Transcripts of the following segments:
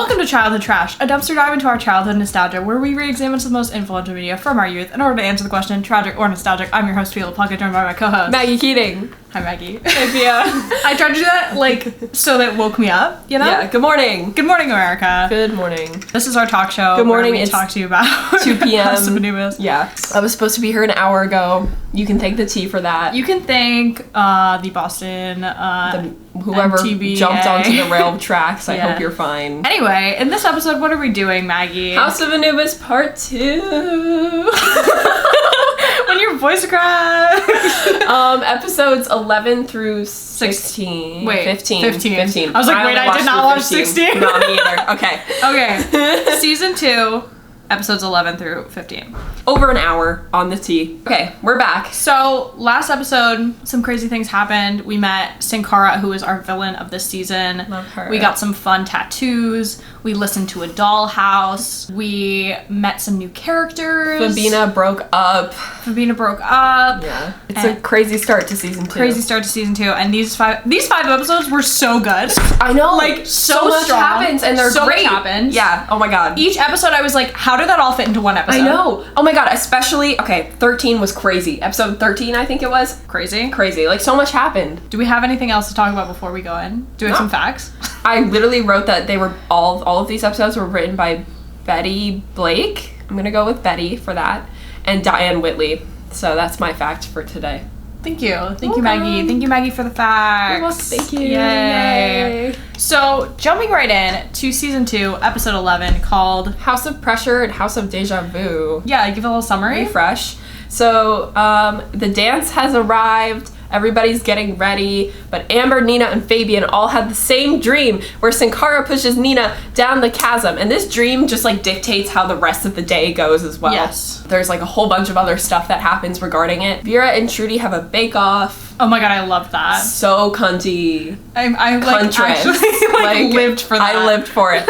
Welcome to Childhood Trash, a dumpster dive into our childhood nostalgia where we re-examine some of the most influential media from our youth in order to answer the question, tragic or nostalgic. I'm your host, Phila Puckett, joined by my co-host, Maggie Keating. Hi, Maggie. Hey, Pia. I tried to do that, so that it woke me up, you know? Yeah, good morning. Good morning, America. Good morning. This is our talk show. Good morning, where we it's talk to you about 2 p.m. House of Anubis. Yeah. I was supposed to be here an hour ago. You can thank the tea for that. You can thank the Boston, whoever MTBA. jumped onto the rail tracks. I Yeah. hope you're fine. Anyway, in this episode, what are we doing, Maggie? House of Anubis Part 2. When your voice cracks. Episodes 11 through 16. Wait, 15. 15. I was like, wait, only I did not watch 15. 16. No, me either. Okay. Okay. Season 2, episodes 11 through 15. Over an hour on the tea. Okay, we're back. So, last episode, some crazy things happened. We met Sankara, who is our villain of this season. Love her. We got some fun tattoos. We listened to a dollhouse. We met some new characters. Fabina broke up. Fabina broke up. Yeah. It's a crazy start to season 2. Crazy start to season 2. And these five episodes were so good. I know. Like, so much strong. happens and they're so great. Much happens. Yeah. Oh my god. Each episode I was like, how did that all fit into one episode? I know. Oh my god. Especially, 13 was crazy. Episode 13, I think it was. Crazy. Like, so much happened. Do we have anything else to talk about before we go in? Do we have some facts? I literally wrote that they were all of these episodes were written by Betty Blake. I'm gonna go with Betty for that. And Diane Whitley. So that's my fact for today. Thank you. Thank you, Maggie. Thank you, Maggie, for the facts. You're welcome. Thank you. Yay. So, jumping right in to season 2, episode 11, called House of Pressure and House of Deja Vu. Yeah, give a little summary. Refresh. So, the dance has arrived. Everybody's getting ready, but Amber, Nina, and Fabian all had the same dream where Sankara pushes Nina down the chasm, and this dream just dictates how the rest of the day goes as well. Yes. There's a whole bunch of other stuff that happens regarding it. Vera and Trudy have a bake-off. Oh my god, I love that. So cunty. I Contrast. actually lived for that. I lived for it.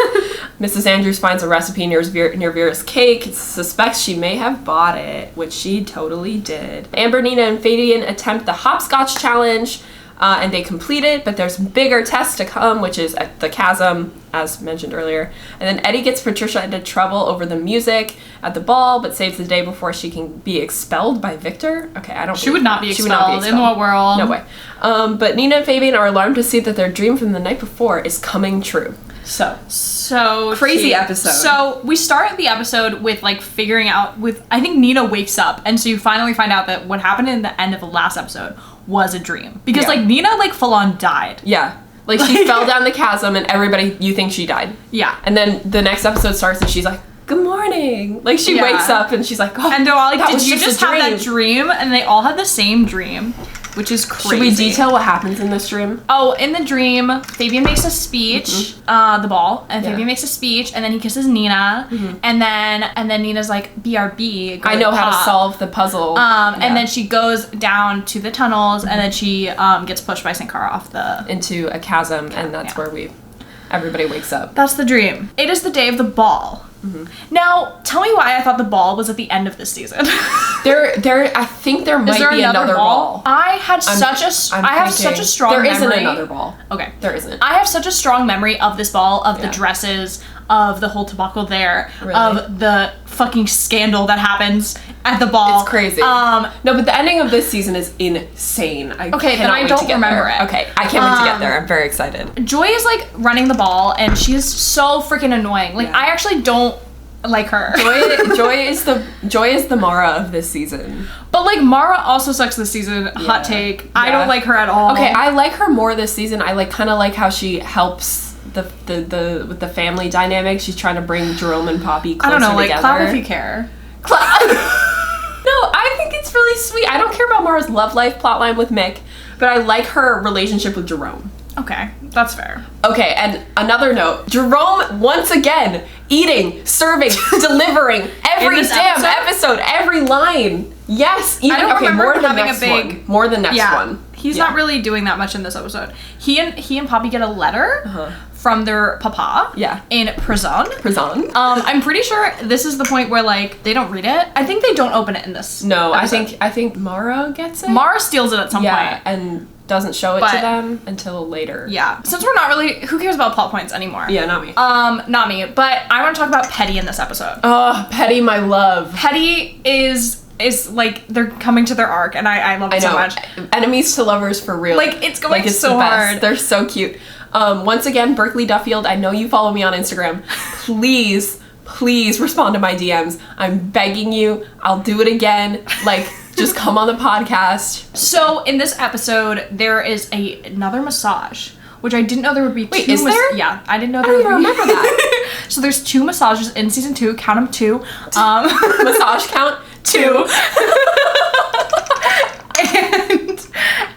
Mrs. Andrews finds a recipe near Vera's cake, suspects she may have bought it, which she totally did. Amber, Nina, and Fabian attempt the hopscotch challenge, and they complete it, but there's bigger tests to come, which is at the chasm, as mentioned earlier. And then Eddie gets Patricia into trouble over the music at the ball, but saves the day before she can be expelled by Victor. Okay, I don't. She would not be expelled. In what world? No way. But Nina and Fabian are alarmed to see that their dream from the night before is coming true. So crazy episode. So we start the episode with figuring out I think Nina wakes up, and so you finally find out that what happened in the end of the last episode was a dream, because Nina full on died. Yeah. She fell down the chasm and you think she died. Yeah. And then the next episode starts and she's like, good morning. She wakes up and she's like, oh, and they're all like, that did was you just have that dream? And they all had the same dream, which is crazy. Should we detail what happens in this dream? Oh, in the dream, Fabian makes a speech, the ball, and Fabian makes a speech, and then he kisses Nina, and then Nina's like, BRB. I know how to solve the puzzle. And then she goes down to the tunnels, and then she gets pushed by Sankara off into a chasm, and that's where everybody wakes up. That's the dream. It is the day of the ball. Now, tell me why I thought the ball was at the end of this season. I think there might be another ball. I have such a strong memory. There isn't another ball. Okay. There isn't. I have such a strong memory of this ball, of the dresses, of the whole debacle there, of the fucking scandal that happens at the ball. It's crazy. No, but the ending of this season is insane. Okay, then I don't remember it. Okay, I can't wait to get there. I'm very excited. Joy is running the ball, and she is so freaking annoying. I actually don't like her. Joy is the Mara of this season. But Mara also sucks this season. Hot take. I don't like her at all. Okay, I like her more this season. I kind of like how she helps with the family dynamic. She's trying to bring Jerome and Poppy closer together. I don't know, clap if you care. No, I think it's really sweet. I don't care about Mara's love life plotline with Mick, but I like her relationship with Jerome. Okay, that's fair. Okay, and another note. Jerome, once again, eating, serving, delivering every damn episode, every line. Yes, even more than next one. More than next one. He's not really doing that much in this episode. He and Poppy get a letter from their papa. Yeah. In prison. I'm pretty sure this is the point where they don't read it. I think they don't open it in this. No, episode. I think Mara gets it. Mara steals it at some point. And doesn't show it to them until later. Yeah. Since we're not really, who cares about plot points anymore? Yeah, not me. Not me. But I want to talk about Petty in this episode. Oh, Petty, my love. Petty is like, they're coming to their arc, and I love it so much. Enemies to lovers for real. Like, it's going so hard. They're so cute. Once again, Berkeley Duffield, I know you follow me on Instagram. Please respond to my DMs. I'm begging you. I'll do it again. Like, just come on the podcast. So in this episode, there is another massage, which I didn't know there would be. Wait, is there? Yeah, I didn't know there would be. I don't even remember that. So there's 2 massages in season 2. Count them 2. Massage count 2.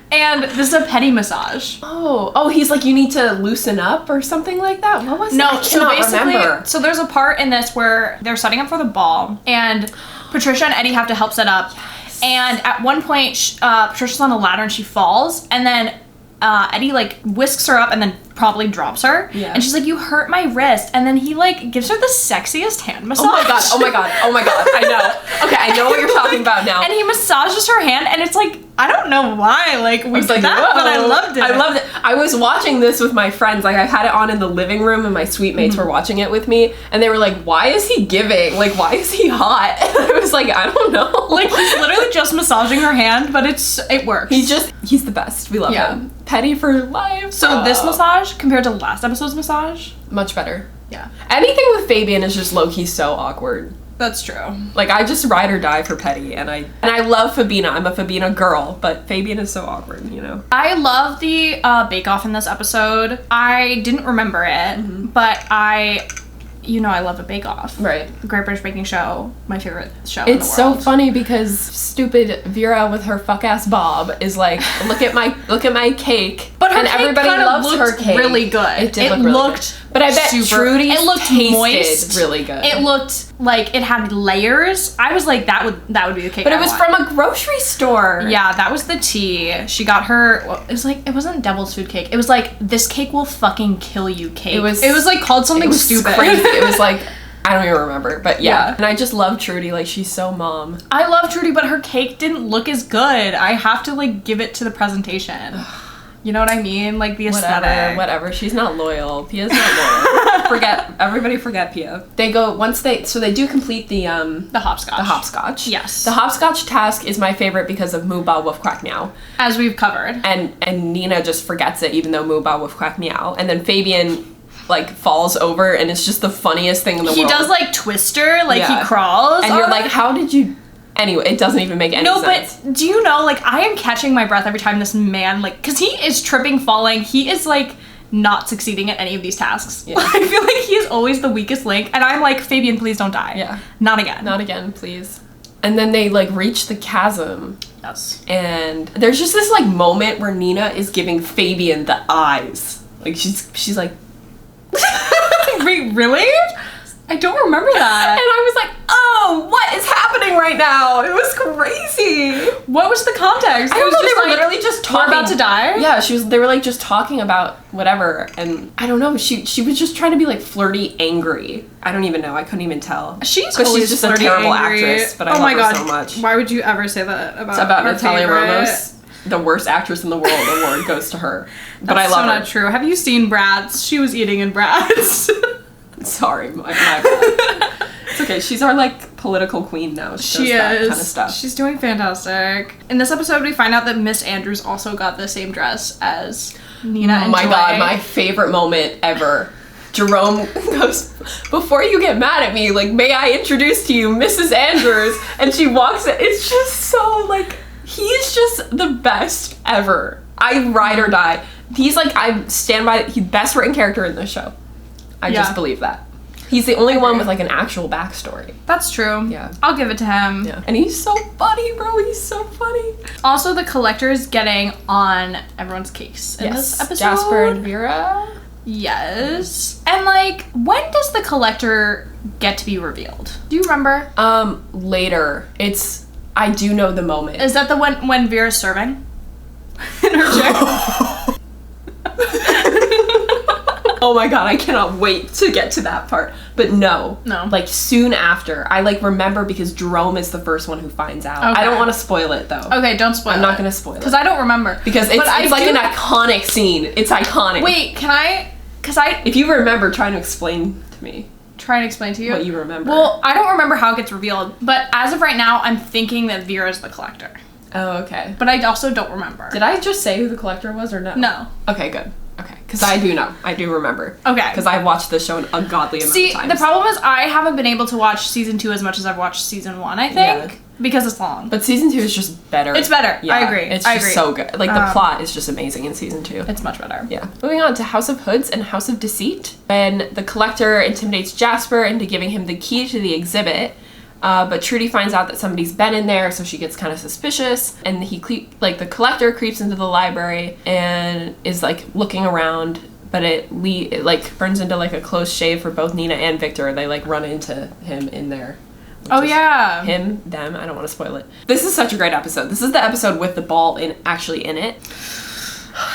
And this is a Petty massage. Oh, he's like, you need to loosen up or something like that? What was it? No, so basically, so there's a part in this where they're setting up for the ball, and Patricia and Eddie have to help set up. Yes. And at one point, Patricia's on a ladder and she falls, and then Eddie like whisks her up and then probably drops her. Yeah. And she's like, you hurt my wrist. And then he like gives her the sexiest hand massage. Oh my god. I know. Okay, I know what you're talking about now. And he massages her hand, and it's like, I don't know why, like, we did that, but I loved it. I was watching this with my friends. Like, I had it on in the living room, and my suite mates were watching it with me, and they were like, why is he giving? Like, why is he hot? And I was like, I don't know. Like, he's literally just massaging her hand, but it works. He's the best. We love him. Petty for life. So this massage, compared to last episode's massage? Much better. Yeah. Anything with Fabian is just low-key so awkward. That's true. Like, I just ride or die for Petty, and I love Fabina. I'm a Fabina girl, but Fabian is so awkward, you know? I love the bake-off in this episode. I didn't remember it, but I love a bake-off. Right. The Great British Baking Show, my favorite show in the world. It's so funny because stupid Vera with her fuck-ass bob is like, look at my cake. But her and cake everybody loves her cake. Really good. It did look really good. But I bet Trudy's tasted moist. Really good. It looked like it had layers. I was like, that would be the cake. But it was from a grocery store. Yeah, that was the tea. She got her. It was like, it wasn't devil's food cake. It was like, this cake will fucking kill you cake. It was like called something stupid. Crazy. It was like, I don't even remember, but yeah. And I just love Trudy. Like, she's so mom. I love Trudy, but her cake didn't look as good. I have to like give it to the presentation. You know what I mean? Like, the aesthetic. Whatever. She's not loyal. Pia's not loyal. Everybody forget Pia. They go, they do complete the hopscotch. The hopscotch. Yes. The hopscotch task is my favorite because of Moo Ba Woof Quack Meow. As we've covered. And Nina just forgets it, even though Moo Ba Woof Quack Meow. And then Fabian like falls over, and it's just the funniest thing in the world. He does like Twister, like he crawls. And you're like, how did you... Anyway, it doesn't even make any sense. No, but do you know, like, I am catching my breath every time this man, like, because he is tripping, falling. He is, like, not succeeding at any of these tasks. Yeah. I feel like he is always the weakest link. And I'm like, Fabian, please don't die. Yeah. Not again. Not again, please. And then they, like, reach the chasm. Yes. And there's just this, like, moment where Nina is giving Fabian the eyes. Like, she's like... Wait, really? I don't remember that. And I was like, oh, what is happening right now? It was crazy. What was the context? I don't know, they were literally just talking. We're about to die? Yeah, they were like just talking about whatever. And I don't know, she was just trying to be like flirty, angry. I don't even know. I couldn't even tell. She's just a terrible actress, but I love her so much. Why would you ever say that about It's about Natalia Ramos. The worst actress in the world award goes to her. But I love her. That's so not true. Have you seen Bratz? She was eating in Bratz. Sorry, my bad. It's okay. She's our like political queen now. She does that kind of stuff. She's doing fantastic. In this episode, we find out that Miss Andrews also got the same dress as Nina and Oh my Joy. god, my favorite moment ever. Jerome goes, before you get mad at me, like, may I introduce to you Mrs. Andrews? And she walks in. It's just so like, he's just the best ever. I ride or die. He's like, I stand by it. He's best written character in this show. I just believe that. He's the only one with like an actual backstory. That's true. Yeah. I'll give it to him. Yeah. And he's so funny, bro. He's so funny. Also, the collector is getting on everyone's case in this episode. Jasper and Vera. Yes. And like, when does the collector get to be revealed? Do you remember? Later. I do know the moment. Is that the one when Vera's serving? In her chair? Oh my god, I cannot wait to get to that part. But no. Like, soon after. I, like, remember because Jerome is the first one who finds out. Okay. I don't want to spoil it, though. Okay, don't spoil it. I'm not going to spoil it. Because I don't remember. Because it's like an iconic scene. It's iconic. Wait, can I... If you remember, try to explain to me. Try and explain to you? What you remember. Well, I don't remember how it gets revealed. But as of right now, I'm thinking that Vera's the collector. Oh, okay. But I also don't remember. Did I just say who the collector was or no? No. Okay, good. Okay, because I do know. I do remember. Okay. Because I watched the show an ungodly amount of times. See, the problem is I haven't been able to watch season 2 as much as I've watched season 1, I think. Yeah. Because it's long. But season 2 is just better. It's better. Yeah, I agree. It's just so good. Like, the plot is just amazing in season 2. It's much better. Yeah. Moving on to House of Hoods and House of Deceit. When the collector intimidates Jasper into giving him the key to the exhibit, but Trudy finds out that somebody's been in there, so she gets kind of suspicious. And the collector creeps into the library and is, like, looking around, but it like, turns into, like, a close shave for both Nina and Victor. They, like, run into him in there. Oh, yeah. Him, them, I don't want to spoil it. This is such a great episode. This is the episode with the ball actually in it.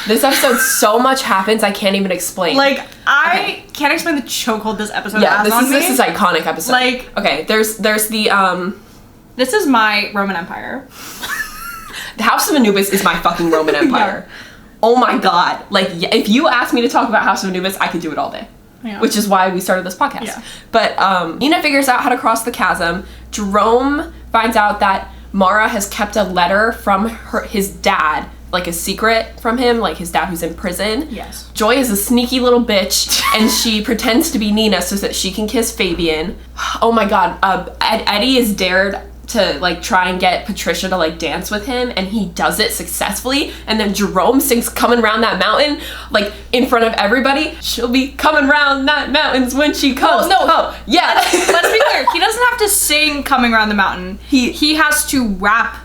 This episode, so much happens, I can't even explain. Like, I can't explain the chokehold this episode has on me. This is iconic episode. Like, okay, there's the, This is my Roman Empire. The House of Anubis is my fucking Roman Empire. Yeah. Oh my god. Like, if you asked me to talk about House of Anubis, I could do it all day. Yeah. Which is why we started this podcast. Yeah. But Nina figures out how to cross the chasm. Jerome finds out that Mara has kept a letter from his dad, like a secret from him, like his dad who's in prison. Yes. Joy is a sneaky little bitch, and she pretends to be Nina so that she can kiss Fabian. Oh my god. Eddie is dared to, like, try and get Patricia to, like, dance with him, and he does it successfully, and then Jerome sings Coming Round That Mountain, like, in front of everybody. She'll be coming round that mountains when she comes. No. Oh, yeah. Let's be clear. He doesn't have to sing Coming Round the Mountain. He has to rap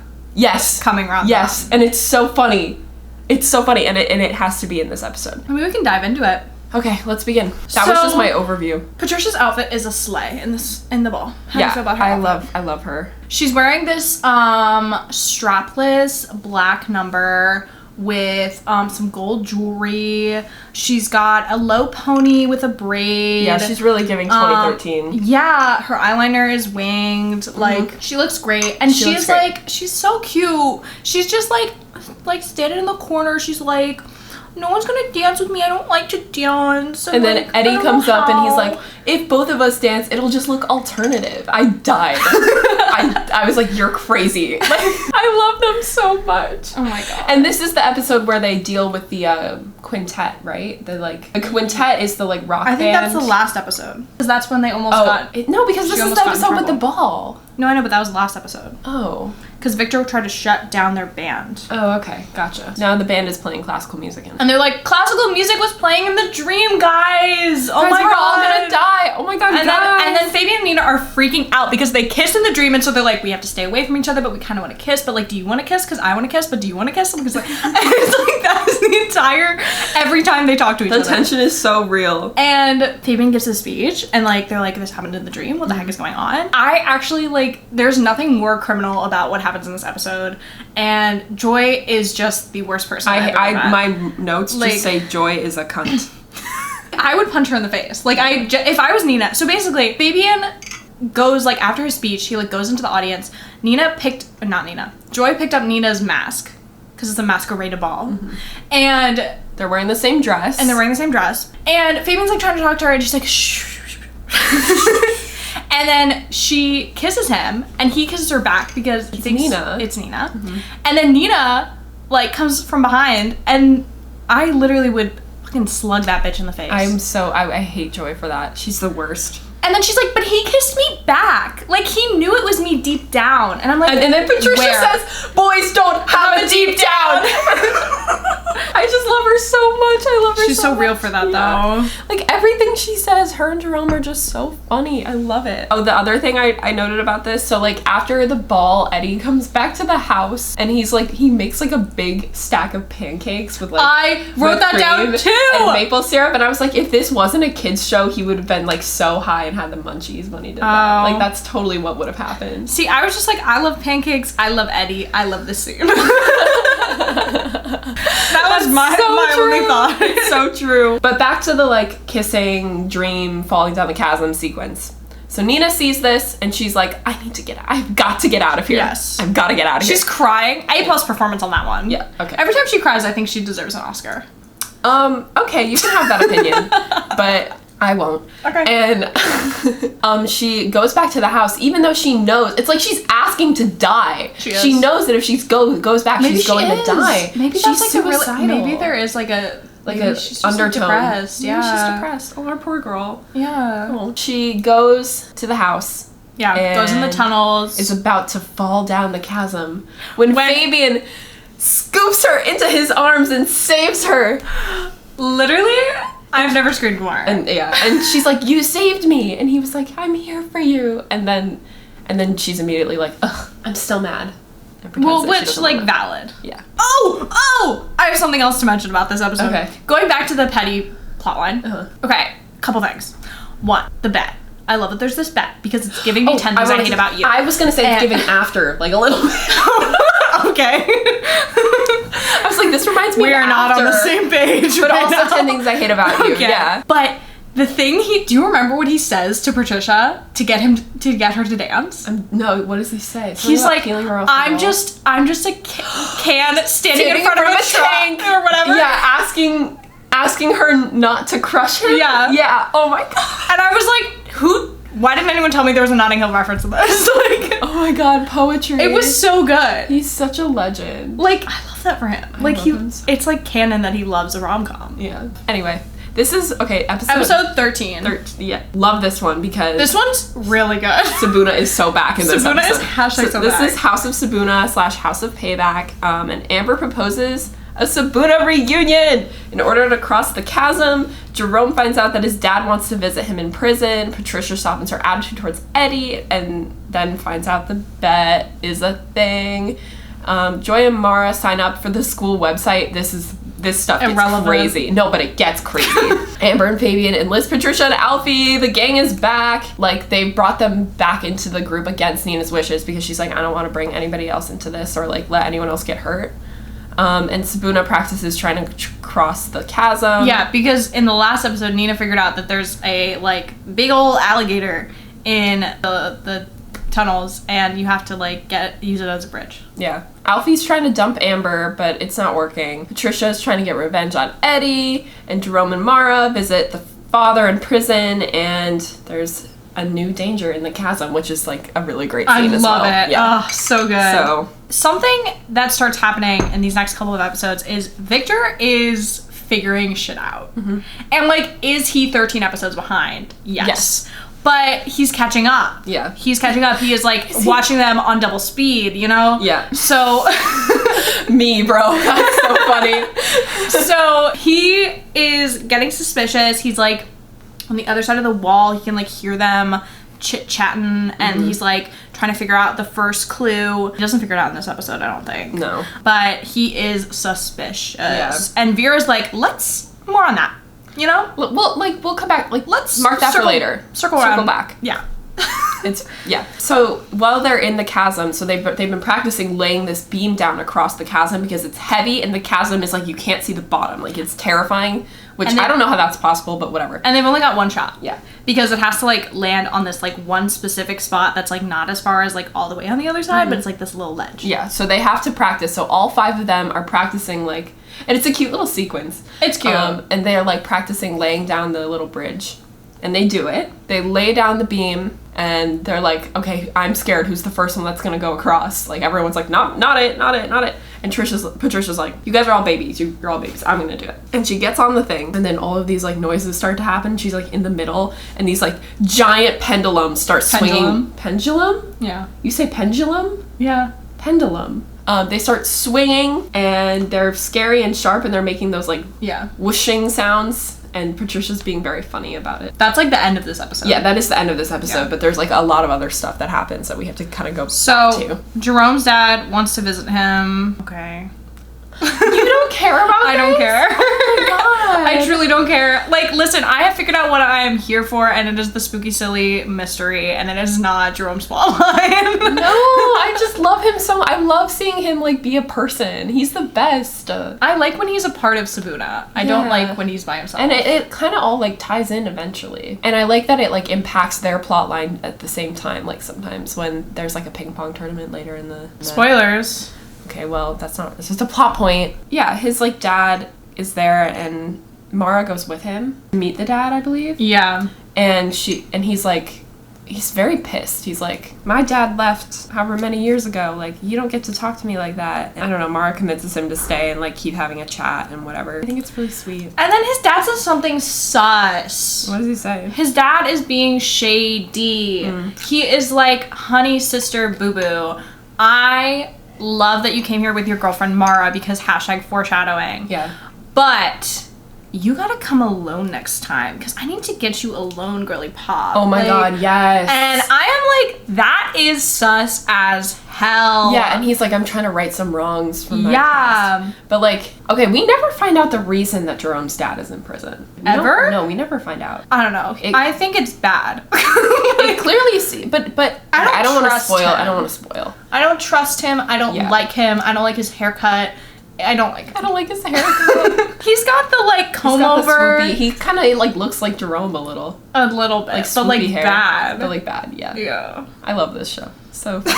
Coming Round the Mountain. And it's so funny. It's so funny, and it has to be in this episode. I mean, we can dive into it. Okay, let's begin. That was just my overview. Patricia's outfit is a slay in the ball. How do you feel about her outfit? I love her. She's wearing this strapless black number with some gold jewelry. She's got a low pony with a braid. Yeah, she's really giving 2013. Yeah, her eyeliner is winged. Mm-hmm. Like, she looks great. And she's like, she's so cute. She's just like standing in the corner. She's like, no one's gonna dance with me. I don't like to dance. And then Eddie comes up and he's like, if both of us dance, it'll just look alternative. I died. I was like, you're crazy. Like, I love them so much. Oh my god. And this is the episode where they deal with the quintet, right? The quintet is the, like, rock band. I think that's the last episode. Because that's when they almost got... No, because this is the episode with the ball. No, I know, but that was the last episode. Oh. Because Victor tried to shut down their band. Oh, okay. Gotcha. Now the band is playing classical music. And they're like, classical music was playing in the dream, guys! Oh my god! We're all gonna die! Oh my god, guys! And then Fabian and Nina are freaking out because they kiss in the dream, and so they're like, we have to stay away from each other, but we kind of want to kiss, but, like, do you want to kiss? Because I want to kiss, but do you want to kiss? Because, like, it's like, that's the entire... Every time they talk to each other. The tension is so real. And Fabian gives a speech, and, like, they're like, this happened in the dream? What the heck is going on? I actually, like, there's nothing more criminal about what happens in this episode. And Joy is just the worst person I've ever met. My notes just say Joy is a cunt. I would punch her in the face. Like, if I was Nina. So basically, Fabian goes, like, after his speech, he, like, goes into the audience. Joy picked up Nina's mask. Because it's a masquerade ball. Mm-hmm. And they're wearing the same dress. And Fabian's, like, trying to talk to her, and she's like, shh. And then she kisses him, and he kisses her back because he thinks it's Nina. Mm-hmm. And then Nina, like, comes from behind, and I literally would fucking slug that bitch in the face. I hate Joy for that. She's the worst. And then she's like, but he kissed me back. Like, he knew it was me deep down. And I'm like, and then Patricia says, boys don't have a deep down. I just love her so much. I love her She's so real for that, though. Like, everything she says, her and Jerome are just so funny. I love it. Oh, the other thing I noted about this, so, like, after the ball, Eddie comes back to the house, and he's like, he makes, like, a big stack of pancakes with, like, I wrote that down, too! And maple syrup, and I was like, if this wasn't a kid's show, he would have been, like, so high and had the munchies when he did that. Like, that's totally what would have happened. See, I was just like, I love pancakes, I love Eddie, I love this scene. That was my only thought. It's so true. But back to the like kissing, dream, falling down the chasm sequence. So Nina sees this and she's like, I've got to get out of here. Yes. I've got to get out of here. She's crying. A+ performance on that one. Yeah, okay. Every time she cries, I think she deserves an Oscar. Okay, you can have that opinion, but I won't. Okay. And she goes back to the house, even though she knows, it's like she's asking to die. She knows that if she goes back, she's going to die. Maybe she's that's like suicidal. Maybe there is like a she's undertone. Depressed. Yeah, she's depressed. Oh, our poor girl. Yeah. Oh. She goes to the house. Yeah, goes in the tunnels. Is about to fall down the chasm when Fabian scoops her into his arms and saves her. Literally, I've never screamed more. And she's like, "You saved me," and he was like, "I'm here for you." And then she's immediately like, "Ugh, I'm still mad." Well, which like valid. Yeah. Oh! I have something else to mention about this episode. Okay. Going back to the petty plotline. Uh-huh. Okay, couple things. One, the bet. I love that there's this bet because it's giving me 10 things I hate about you. I was gonna say it's giving after, like a little bit. Okay. I was like, this reminds me we of are not on the same page. But right also now. 10 things I hate about you. Okay. Yeah. But the thing do you remember what he says to Patricia to get her to dance? No, what does he say? He's like, I'm just a can standing in front of a tank or whatever. Yeah, asking her not to crush him. Yeah. Yeah. Oh my god. And I was like, why didn't anyone tell me there was a Notting Hill reference in this? Like, oh my god, poetry. It was so good. He's such a legend. Like, I love that for him. It's like canon that he loves a rom-com. Yeah. Anyway, this is episode 13. Yeah. Love this one because this one's really good. Sabuna is so back in this episode. Sabuna is hashtag so this back. is House of Sabuna / House of Payback. And Amber proposes a Sabuna reunion. In order to cross the chasm, Jerome finds out that his dad wants to visit him in prison. Patricia softens her attitude towards Eddie and then finds out the bet is a thing. Joy and Mara sign up for the school website. This stuff gets crazy. No, but it gets crazy. Amber and Fabian enlist Patricia and Alfie. The gang is back. Like, they brought them back into the group against Nina's wishes because she's like, I don't want to bring anybody else into this or like let anyone else get hurt. And Sabuna practices trying to cross the chasm. Yeah, because in the last episode, Nina figured out that there's a like big old alligator in the tunnels, and you have to like use it as a bridge. Yeah. Alfie's trying to dump Amber, but it's not working. Patricia's trying to get revenge on Eddie, and Jerome and Mara visit the father in prison, and there's a new danger in the chasm, which is like a really great scene as well. I love it. Yeah. Oh, so good. So something that starts happening in these next couple of episodes is Victor is figuring shit out. Mm-hmm. And like, is he 13 episodes behind? Yes. But he's catching up. Yeah. He's catching up. He is like watching them on double speed, you know? Yeah. So me, bro. That's so funny. So he is getting suspicious. He's like on the other side of the wall. He can like hear them chit-chatting, and he's like trying to figure out the first clue. He doesn't figure it out in this episode, I don't think. No. But he is suspicious. Yeah. And Vera's like, let's more on that. You know? We'll come back. Like, let's mark that for later. Circle back. Yeah. So while they're in the chasm, so they've been practicing laying this beam down across the chasm because it's heavy and the chasm is like you can't see the bottom. Like, it's terrifying, which I don't know how that's possible, but whatever. And they've only got one shot. Yeah. Because it has to like land on this like one specific spot that's like not as far as like all the way on the other side, but it's like this little ledge. Yeah. So they have to practice. So all 5 of them are practicing like, and it's a cute little sequence. It's cute. And they're like practicing laying down the little bridge. And they do it. They lay down the beam, and they're like, okay, I'm scared. Who's the first one that's going to go across? Like, everyone's like, not it. And Patricia's like, you guys are all babies. You're all babies. I'm going to do it. And she gets on the thing, and then all of these, like, noises start to happen. She's, like, in the middle, and these, like, giant pendulums start swinging. Pendulum? Yeah. You say pendulum? Yeah. Pendulum. They start swinging, and they're scary and sharp, and they're making those, like, whooshing sounds. And Patricia's being very funny about it. That's like the end of this episode. Yeah, that is the end of this episode, but there's like a lot of other stuff that happens that we have to kind of go back to. So, Jerome's dad wants to visit him. Okay. You don't care about I don't care. Oh my God. I truly really don't care. Like, listen, I have figured out what I am here for, and it is the spooky, silly mystery, and it is not Jerome's plotline. No, I just love him so much. I love seeing him, like, be a person. He's the best. I like when he's a part of Sabuna. I don't like when he's by himself. And it kind of all, like, ties in eventually. And I like that it, like, impacts their plot line at the same time. Like, sometimes when there's, like, a ping pong tournament later in the... Spoilers. Okay, well, that's just a plot point. Yeah, his, like, dad is there, and Mara goes with him to meet the dad, I believe. Yeah. And he's like, he's very pissed. He's like, my dad left however many years ago. Like, you don't get to talk to me like that. And I don't know, Mara convinces him to stay and, like, keep having a chat and whatever. I think it's really sweet. And then his dad says something sus. What does he say? His dad is being shady. He is like, honey, sister, boo-boo. I love that you came here with your girlfriend, Mara, because #foreshadowing. Yeah. But you gotta come alone next time, because I need to get you alone, girly pop. Oh my god, yes. And I am like, that is sus as hell. Yeah, and he's like, I'm trying to right some wrongs from my past. But, like, okay, we never find out the reason that Jerome's dad is in prison. Ever? No, we never find out. I don't know. I think it's bad. It clearly, but I don't want to spoil. I don't want to spoil. I don't trust him. I don't like him. I don't like his haircut. I don't like his haircut. He's got the, like, comb over. He kind of, like, looks like Jerome a little. A little bit. Like, but, like, hair. bad. But, like, bad, yeah. Yeah. I love this show. So funny.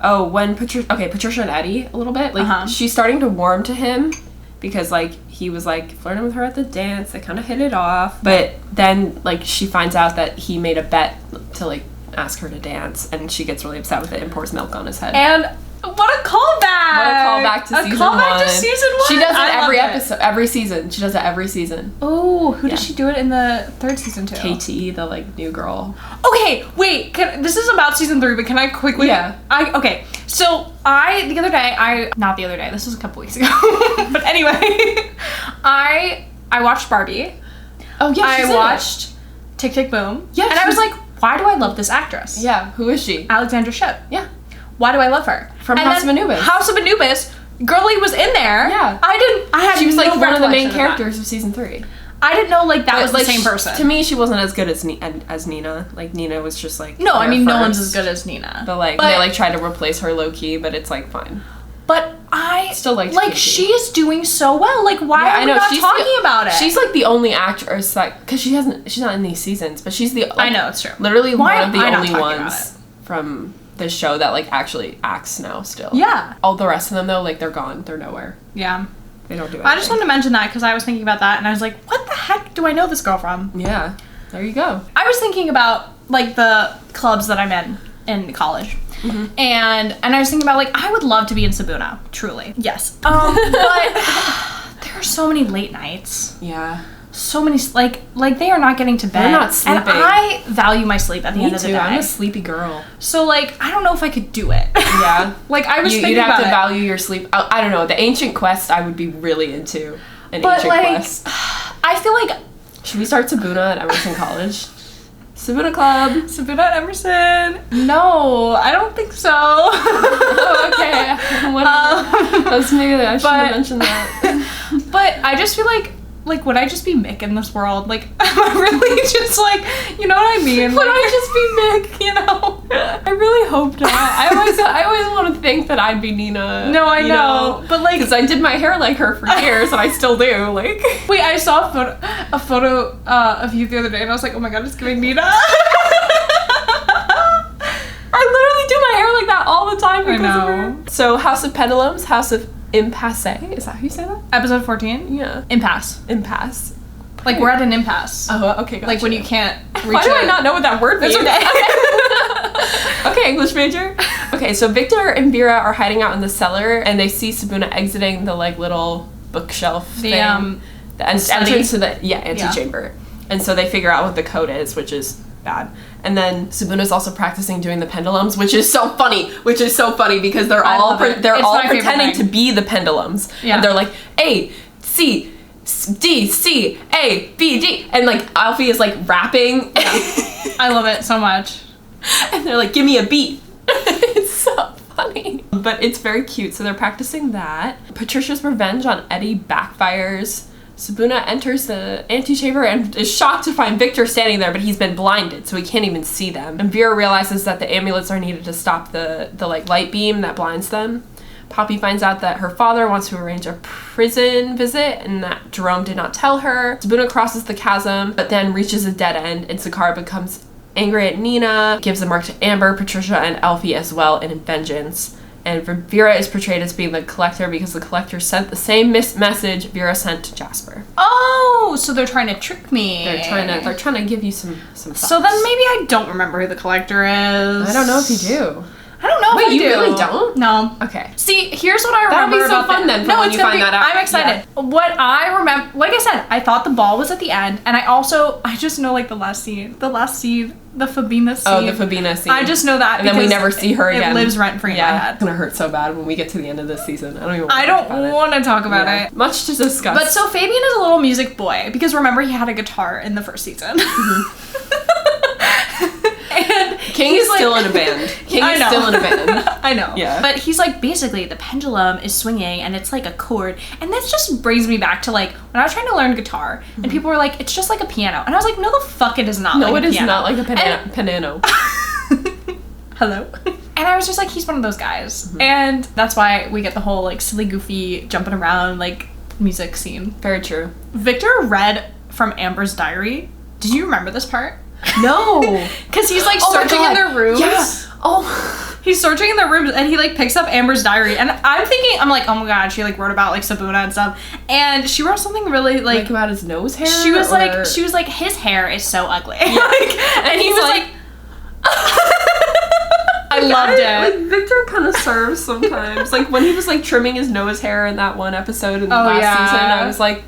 Oh, when Patricia and Eddie, a little bit. Like, she's starting to warm to him because, like, he was, like, flirting with her at the dance. They kind of hit it off. But then, like, she finds out that he made a bet to, like, ask her to dance. And she gets really upset with it and pours milk on his head. And... what a callback! What a callback to season one. A callback to season one. She does it every episode, every season. She does it every season. Oh, who does she do it in the third season too? KT, the, like, new girl. Okay, wait. This is about season 3, but can I quickly? Yeah. Okay. So not the other day. This was a couple weeks ago. But anyway, I watched Barbie. Oh yeah. I watched Tick Tick Boom. Yeah. And I was like, why do I love this actress? Yeah. Who is she? Alexandra Shipp. Yeah. Why do I love her? From House of Anubis. House of Anubis. Girlie was in there. Yeah. She was, like, one of the main characters of season 3. I didn't know, like, that was the same person. To me, she wasn't as good as Nina. Like, Nina was just, like, no, I mean, no one's as good as Nina. But, like, they, like, tried to replace her low-key, but it's, like, fine. But I still like she is doing so well. Like, why are we not talking about it? She's, like, the only actress, like, because she's not in these seasons, but she's the, like, I know, it's true. Literally one of the only ones from the show that, like, actually acts now still. Yeah. All the rest of them, though, like, they're gone. They're nowhere. Yeah. They don't do anything. I just wanted to mention that because I was thinking about that and I was like, what the heck do I know this girl from? Yeah. There you go. I was thinking about, like, the clubs that I'm in college. Mm-hmm. And I was thinking about, like, I would love to be in Sabuna, truly. Yes. But there are so many late nights. Yeah. So many, like they are not getting to bed. They're not sleeping. And I value my sleep at the end of the day. I'm a sleepy girl. So, like, I don't know if I could do it. Yeah. Like, I was thinking you'd have about to value your sleep. I don't know. The Ancient Quest, I would be really into an Ancient Quest. I feel like... Should we start Sabuna at Emerson College? Sabuna Club. Sabuna at Emerson. No, I don't think so. Oh, okay. Maybe I shouldn't have mentioned that. But I just feel like, would I just be Mick in this world? Like, am I really just, like, you know what I mean? Would I just be Mick, you know? I really hope not. I always want to think that I'd be Nina. No, I know. But, like... because I did my hair like her for years, and I still do, like... Wait, I saw a photo of you the other day, and I was like, oh my god, it's giving Nina. I literally do my hair like that all the time because I know. of her. So, House of Pendulums, House of Impasse. Is that how you say that? Episode 14? Yeah. Impasse. Impasse. Like, we're at an impasse. Oh, okay, gotcha. Like, when you can't reach Why do I not know what that word means? It's okay. Okay, English major. Okay, so Victor and Vera are hiding out in the cellar, and they see Sabuna exiting the, like, little bookshelf thing. The entrance to the, antechamber. Yeah. And so they figure out what the code is, which is bad. And then Sabuna's also practicing doing the pendulums, which is so funny because they're all pretending to be the pendulums. Yeah. And they're like, A, C, D, C, A, B, D. And, like, Alfie is, like, rapping. Yeah. I love it so much. And they're like, give me a beat. It's so funny. But it's very cute. So they're practicing that. Patricia's revenge on Eddie backfires Sabuna enters the antechamber and is shocked to find Victor standing there, but he's been blinded, so he can't even see them. And Vera realizes that the amulets are needed to stop the like light beam that blinds them. Poppy finds out that her father wants to arrange a prison visit and that Jerome did not tell her. Sabuna crosses the chasm, but then reaches a dead end, and Sakara becomes angry at Nina, gives the mark to Amber, Patricia, and Elfie as well in vengeance. And Vera is portrayed as being the collector because the collector sent the same message Vera sent to Jasper. Oh, so they're trying to trick me. They're trying to give you some thoughts. So then maybe I don't remember who the collector is. I don't know if you do. I don't know. Wait, if I you do. really don't? No. Okay. See, here's what I remember. That'll be so about fun then. When you find that out. I'm excited. Yeah. What I remember, like I said, I thought the ball was at the end, and I just know like the last scene, the Fabina scene. Oh, the Fabina scene. I just know that, and then we never see her again. It lives rent free in my head. It's gonna hurt so bad when we get to the end of this season. I don't want to talk about it. Much to discuss. But so Fabian is a little music boy because remember he had a guitar in the first season. And King is still in a band. King is still in a band. I know. Yeah. But he's like, basically, the pendulum is swinging and it's like a chord. And this just brings me back to like when I was trying to learn guitar and people were like, it's just like a piano. And I was like, no, the fuck it is not like a piano. No, it is not like a piano. Hello? And I was just like, he's one of those guys. Mm-hmm. And that's why we get the whole like silly, goofy, jumping around like music scene. Very true. Victor read from Amber's diary. Did you remember this part? No. Because he's like searching in their rooms. Yeah. Oh. He's searching in their rooms and he like picks up Amber's diary. And I'm like, oh my god, she like wrote about like Sabuna and stuff. And she wrote something really like about his nose hair? She was like, his hair is so ugly. Yeah. and he was like I loved it. Like, Victor kind of serves sometimes. Like when he was like trimming his nose hair in that one episode in the last season, I was like,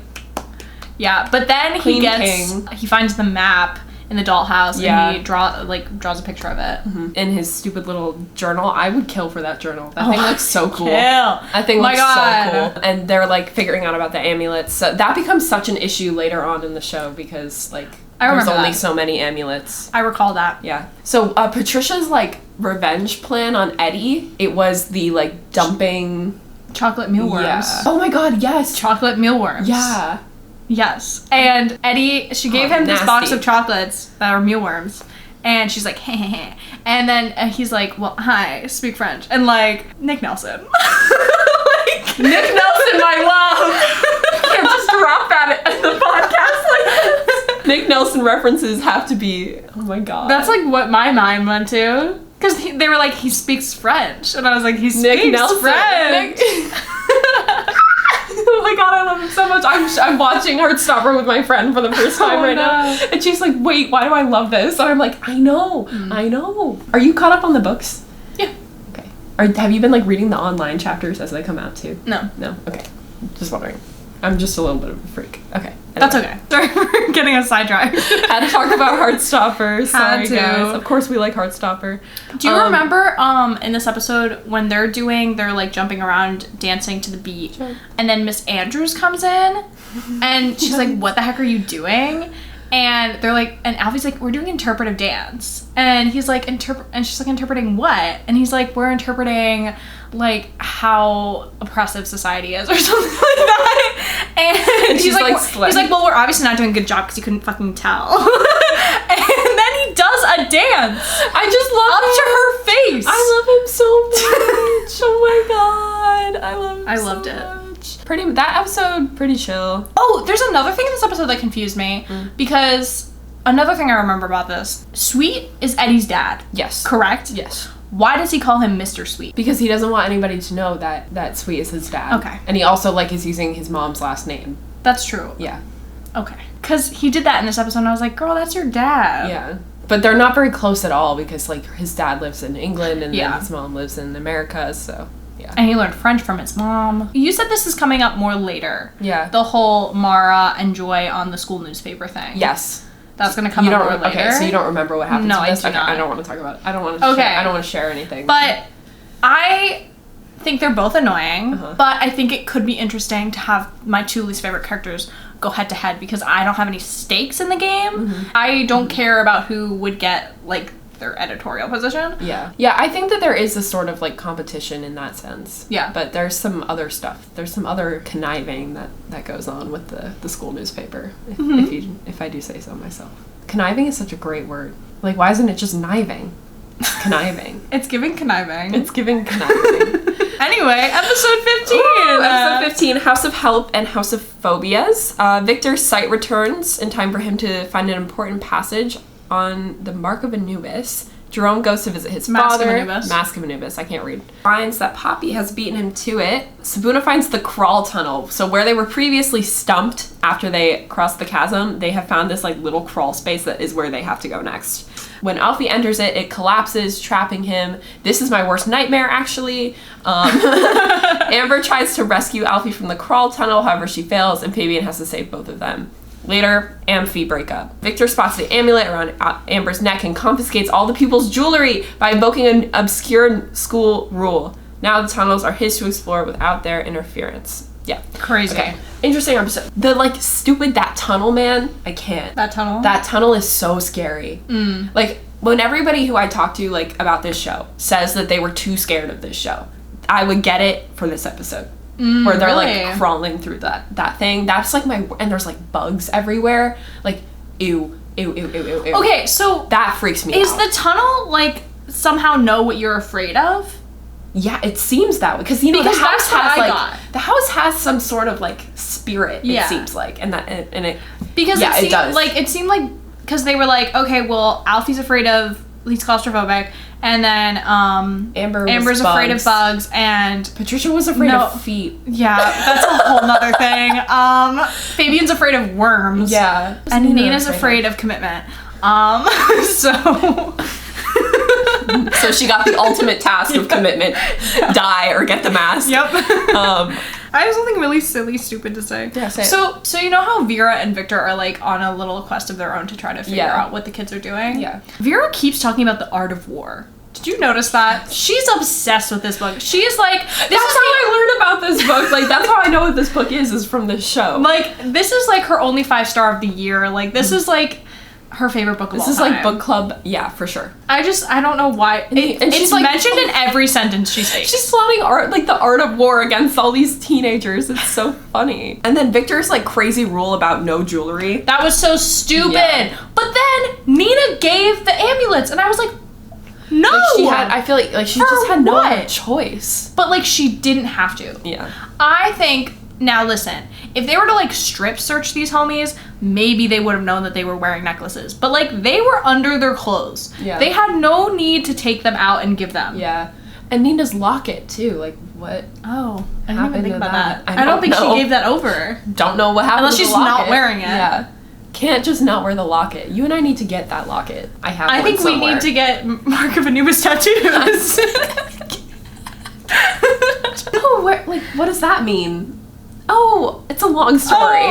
yeah. But then he finds the map in the dollhouse and he draws a picture of it. Mm-hmm. In his stupid little journal. I would kill for that journal. That thing looks so cool. That thing looks so cool. And they're like figuring out about the amulets. So that becomes such an issue later on in the show because like there's only so many amulets. I recall that. Yeah. So Patricia's like revenge plan on Eddie, it was the like dumping chocolate mealworms. Yeah. Oh my god, yes. Chocolate mealworms. Yeah. Yes. And Eddie, she gave him this box of chocolates that are mealworms. And she's like, hey, hey, hey. And then he's like, well, hi, speak French. And like, Nick Nelson. Nick Nelson, my love. Can't just drop that in the podcast. Like, Nick Nelson references have to be, oh my god. That's like what my mind went to. Because they were like, he speaks French. And I was like, he speaks French. Oh my god, I love him so much. I'm watching Heartstopper with my friend for the first time now. And she's like, wait, why do I love this? And I'm like, I know. Are you caught up on the books? Yeah. Okay. Have you been like reading the online chapters as they come out too? No. No? Okay. Just wondering. I'm just a little bit of a freak. Okay. Anyway. That's okay. Sorry for getting us sidetracked. Had to talk about Heartstopper. Sorry, guys. Of course we like Heartstopper. Do you remember in this episode when they're like jumping around dancing to the beat and then Miss Andrews comes in and she's like, what the heck are you doing? And they're like, and Alfie's like, we're doing interpretive dance. And he's like, and she's like, interpreting what? And he's like, we're interpreting like how oppressive society is or something like that. And he's like, well, we're obviously not doing a good job because you couldn't fucking tell. And then he does a dance. I just love up to her face. I love him so much. Oh my god. I love him I loved it. That episode, pretty chill. Oh, there's another thing in this episode that confused me because another thing I remember about this, Sweet is Eddie's dad. Yes. Correct? Yes. Why does he call him Mr. Sweet? Because he doesn't want anybody to know that Sweet is his dad. Okay. And he also like is using his mom's last name. That's true. Yeah. Okay. Because he did that in this episode and I was like, girl, that's your dad. Yeah. But they're not very close at all because like his dad lives in England and then his mom lives in America, so yeah. And he learned French from his mom. You said this is coming up more later. Yeah. The whole Mara and Joy on the school newspaper thing. Yes. That's going to come up more later. Okay, so you don't remember what happened to this? I do not. I don't want to talk about it. I don't want to share. I don't want to share anything. But I think they're both annoying, but I think it could be interesting to have my two least favorite characters go head to head because I don't have any stakes in the game. I don't care about who would get like their editorial position. Yeah. Yeah, I think that there is a sort of like competition in that sense. Yeah. But there's some other stuff. There's some other conniving that goes on with the school newspaper, if I do say so myself. Conniving is such a great word. Like, why isn't it just kniving? It's conniving. It's giving conniving. It's giving conniving. Anyway, episode 15. Ooh, episode 15, House of Help and House of Phobias. Victor's sight returns in time for him to find an important passage on the Mark of Anubis. Jerome goes to visit his father. Mask of Anubis. I can't read. Finds that Poppy has beaten him to it. Sabuna finds the crawl tunnel. So where they were previously stumped after they crossed the chasm, they have found this like little crawl space that is where they have to go next. When Alfie enters it, it collapses, trapping him. This is my worst nightmare, actually. Amber tries to rescue Alfie from the crawl tunnel, however she fails, and Fabian has to save both of them. Later, Amphi break up. Victor spots the amulet around Amber's neck and confiscates all the pupils' jewelry by invoking an obscure school rule. Now the tunnels are his to explore without their interference. Yeah. Crazy. Okay. Interesting episode. The, like, stupid, that tunnel, man, I can't. That tunnel? That tunnel is so scary. Like, when everybody who I talk to, like, about this show says that they were too scared of this show, I would get it for this episode. Where they're really? like crawling through that thing. That's like and there's like bugs everywhere. Like, ew. Okay, so that freaks me out. Is the tunnel like somehow know what you're afraid of? Yeah, it seems that way because the house has like the house has some sort of like spirit. It seems like, and it because yeah, it does. Like it seemed like because they were like, okay, well, Alfie's afraid of, he's claustrophobic. And then Amber's afraid of bugs, and Patricia was afraid of feet. Yeah, that's a whole nother thing. Fabian's afraid of worms. Yeah. And Nina's afraid of commitment. So she got the ultimate task of commitment. Die or get the mask. Yep. I have something really silly, stupid to say. Yeah, say it. So you know how Vera and Victor are like on a little quest of their own to try to figure out what the kids are doing? Yeah. Vera keeps talking about the art of war. Did you notice that? She's obsessed with this book. She is like, that's how I learned about this book. Like, that's how I know what this book is from this show. Like, this is like her only 5-star of the year. Like, this is like her favorite book of all time. This is like book club. Yeah, for sure. I don't know why. And it's like, mentioned in every sentence she says. She's plotting the art of war against all these teenagers. It's so funny. And then Victor's like crazy rule about no jewelry. That was so stupid. Yeah. But then Nina gave the amulets, and I was like, no. Like I feel like she just had no other choice. But like she didn't have to. Yeah. I think, now listen, if they were to like strip search these homies, maybe they would have known that they were wearing necklaces. But like they were under their clothes. Yeah. They had no need to take them out and give them. Yeah. And Nina's locket too. Like what? Oh, I didn't even think about that. I don't think she gave that over. Don't know what happened. Unless she's not wearing it. Yeah. Can't just not wear the locket. You and I need to get that locket. I think we need to get Mark of Anubis tattoos. Oh, what does that mean? Oh, it's a long story.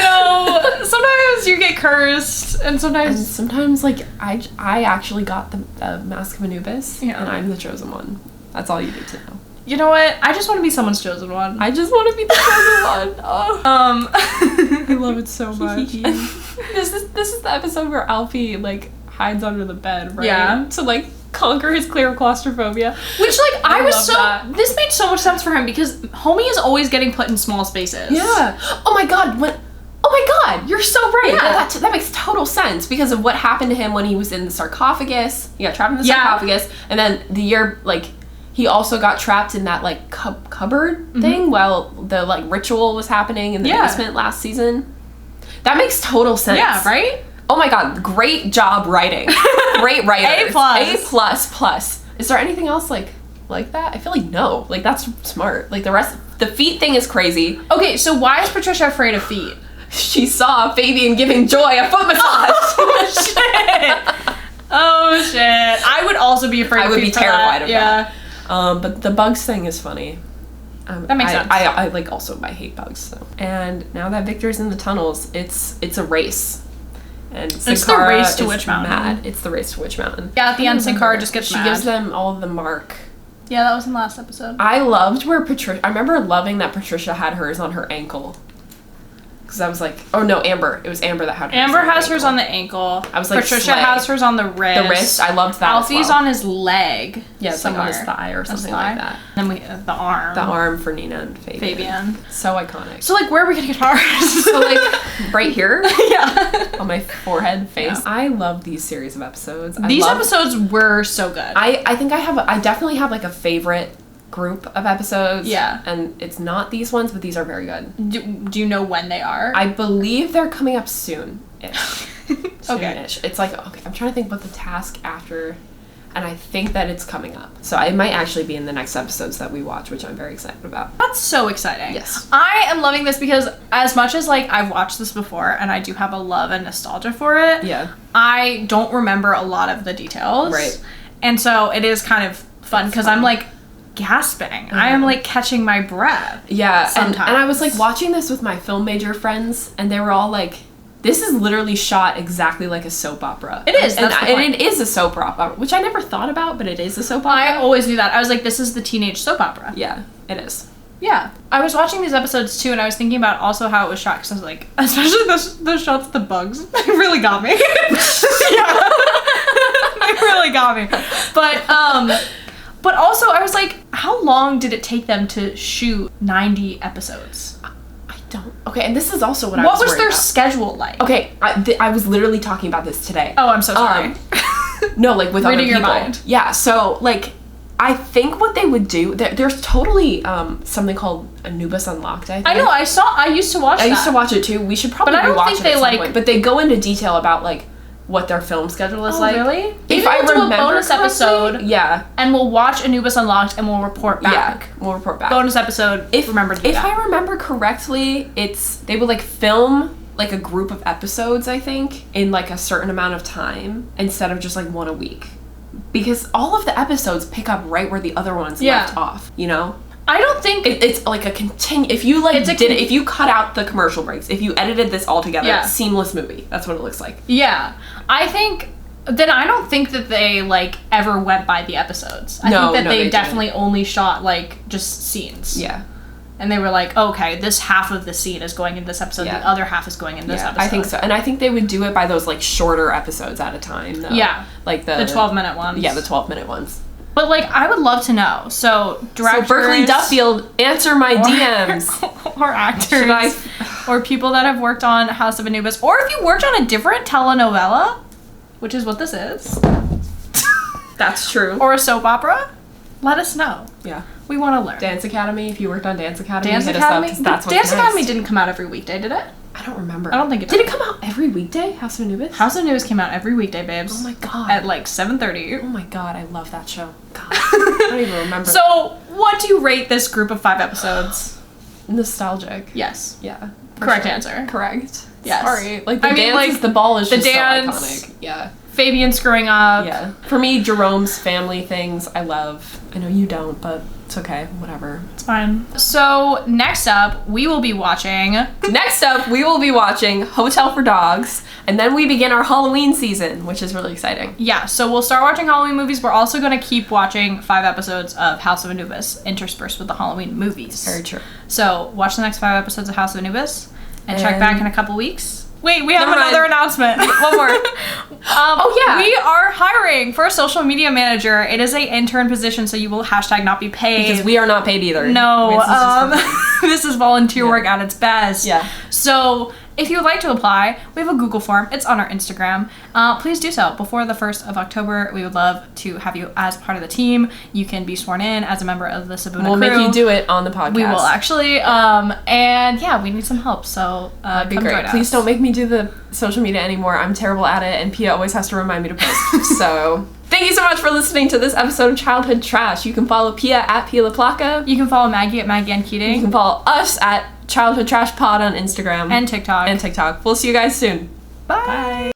Oh. Sometimes you get cursed, and sometimes like I actually got the Mask of Anubis, and I'm the chosen one. That's all you need to know. You know what? I just want to be someone's chosen one. I just want to be the chosen one. Oh. I love it so much. This is the episode where Alfie like hides under the bed, right? Yeah. To like conquer his clear claustrophobia. Which like I was so that. This made so much sense for him because homie is always getting put in small spaces. Yeah. Oh my god, you're so right. Yeah. That makes total sense because of what happened to him when he was in the sarcophagus. He got trapped in the sarcophagus, and then the year like he also got trapped in that like cupboard thing while the like ritual was happening in the basement last season. That makes total sense. Yeah, right? Oh my god, great job writing. Great writers. A++. Is there anything else like that? I feel like no. Like that's smart. Like the feet thing is crazy. Okay, so why is Patricia afraid of feet? She saw Fabian giving Joy a foot massage. Oh shit. I would also be afraid of feet. I would be terrified of that. Yeah. But the bugs thing is funny. That makes sense. I like also I hate bugs. So. And now that Victor's in the tunnels, it's a race. And it's the race to Witch Mountain. Mad. It's the race to Witch Mountain. Yeah, at the end, Sin Cara just gets mad. She gives them all the mark. Yeah, that was in the last episode. I loved where Patricia. I remember loving that Patricia had hers on her ankle. Because I was like, oh no, Amber. It was Amber that had hers. Amber has hers on the ankle. I was like, Patricia slay. has hers on the wrist. The wrist, I loved that. Alfie's as well. on his leg. Yeah, it's like on his thigh or something like that. And then the arm. The arm for Nina and Fabian. So iconic. So like, where are we gonna get ours? So like, right here. Yeah. On my forehead, face. Yeah. I love these series of episodes. These episodes were so good. I think I definitely have like a favorite group of episodes. Yeah. And it's not these ones, but these are very good. Do you know when they are? I believe they're coming up soon-ish. Okay. Soon-ish. It's like, okay, I'm trying to think about the task after, and I think that it's coming up. So it might actually be in the next episodes that we watch, which I'm very excited about. That's so exciting. Yes. I am loving this because as much as like I've watched this before and I do have a love and nostalgia for it, Yeah. I don't remember a lot of the details. Right. And so it is kind of fun because I'm like gasping. I am like catching my breath. Yeah, and Sometimes. I was like watching this with my film major friends, and they were all like, this is literally shot exactly like a soap opera. It is, that's the point. and it is a soap opera, which I never thought about, but it is a soap opera. I always knew that. I was like, this is the teenage soap opera. Yeah, it is. Yeah. I was watching these episodes too, and I was thinking about also how it was shot, because I was like, especially those shots of the bugs, they really got me. Yeah. They really got me. But also, I was like, how long did it take them to shoot 90 episodes? I don't. Okay, and this is also what I What was was their worried about. schedule like? Okay, I was literally talking about this today. Oh, I'm so sorry. No, like with other Reading your people. mind. Yeah, so like, I think what they would do, there's totally something called Anubis Unlocked, I think. I know, I used to watch that. I used to watch it too. We should probably But I don't watch think it they, at some like- point. But they go into detail about like what their film schedule is Oh, like. really? If Maybe I we'll do a remember bonus correctly, episode. Yeah. And we'll watch Anubis Unlocked and we'll report back. Yeah. We'll report back. Bonus episode, remember to do If that. I remember correctly, they would like film like a group of episodes, I think, in like a certain amount of time instead of just like one a week. Because all of the episodes pick up right where the other ones left off, you know? I don't think... It's like a if you like if you cut out the commercial breaks, if you edited this all together, seamless movie. That's what it looks like. Yeah. I don't think that they like ever went by the episodes. I think that they definitely only shot like just scenes. Yeah. And they were like, okay, this half of the scene is going in this episode, the other half is going in this episode. I think so. And I think they would do it by those like shorter episodes at a time though. Yeah. Like the 12-minute ones. Yeah, the 12-minute ones. But like I would love to know. So directors, Berkeley Duffield, answer my DMs. or actors or people that have worked on House of Anubis, or if you worked on a different telenovela, which is what this is. That's true. Or a soap opera, let us know. Yeah. We want to learn. Dance Academy, if you worked on Dance Academy, Dance hit Academy? us up, 'cause that's what's Dance next. Academy didn't come out every weekday, did it? I don't remember. I don't think it did. did. It come out every weekday? House of Anubis? House of Anubis came out every weekday, babes. Oh my god. At like 7:30. Oh my god, I love that show. God. I don't even remember. So, what do you rate this group of 5 episodes? Nostalgic. Yes. Yeah. Correct answer. Correct. Yes. Sorry. Like the I mean, dance like, is the ball is the just dance, so iconic. Yeah. Fabian screwing up. Yeah. For me, Jerome's family things I love. I know you don't, but it's okay. Whatever. It's fine. So, next up, we will be watching... Next up, we will be watching Hotel for Dogs, and then we begin our Halloween season, which is really exciting. Yeah, so we'll start watching Halloween movies. We're also going to keep watching 5 episodes of House of Anubis, interspersed with the Halloween movies. Very true. So, watch the next 5 episodes of House of Anubis, and check back in a couple weeks. Wait, we have Never mind. another announcement. One more. Oh, yeah. We are hiring for a social media manager. It is a intern position, so you will hashtag not be paid. Because we are not paid either. No, This is just for fun. this is volunteer work at its best. Yeah. So if you would like to apply, we have a Google form. It's on our Instagram. Please do so before the 1st of October. We would love to have you as part of the team. You can be sworn in as a member of the Sabuna We'll crew. make you do it on the podcast. We will actually. And yeah, we need some help. So That'd be come great. join us. Please don't make me do the social media anymore. I'm terrible at it, and Pia always has to remind me to post. So thank you so much for listening to this episode of Childhood Trash. You can follow Pia at Pia La Placa. You can follow Maggie at Maggie and Keating. You can follow us at Childhood Trash Pod on Instagram and TikTok. We'll see you guys soon. Bye.